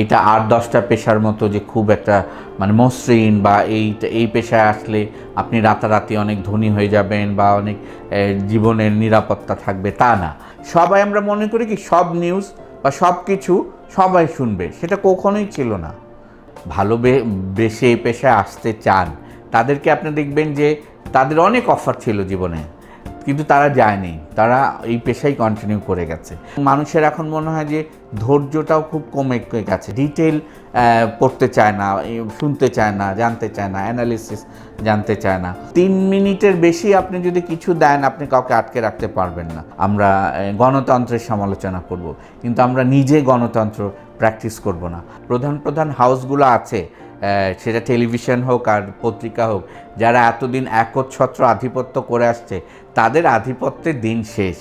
এটা ৮-১০টা পেশার মতো যে খুব একটা মানে মসৃণ বা এই পেশায় আসলে আপনি রাতারাতি অনেক ধনী হয়ে যাবেন বা অনেক জীবনের নিরাপত্তা থাকবে, তা না। সবাই আমরা মনে করি কি সব নিউজ বা সব কিছু সবাই শুনবে, সেটা কখনোই ছিল না। বেশি এই পেশায় আসতে চান তাদেরকে আপনি দেখবেন যে তাদের অনেক অফার ছিল জীবনে, কিন্তু তারা যায়নি, তারা এই পেশাই কন্টিনিউ করে গেছে। মানুষের এখন মনে হয় যে ধৈর্যটাও খুব কমে গেছে, ডিটেল পড়তে চায় না, শুনতে চায় না, জানতে চায় না, অ্যানালিসিস জানতে চায় না। 3 মিনিটের বেশি আপনি যদি কিছু দেন আপনি কাউকে আটকে রাখতে পারবেন না। আমরা গণতন্ত্রের সমালোচনা করব, কিন্তু আমরা নিজে গণতন্ত্র প্র্যাকটিস করব না। প্রধান প্রধান হাউসগুলো আছে, সেটা টেলিভিশন হোক আর পত্রিকা হোক, যারা এতদিন একচ্ছত্র আধিপত্য করে আসছে, তাদের আধিপত্যের দিন শেষ।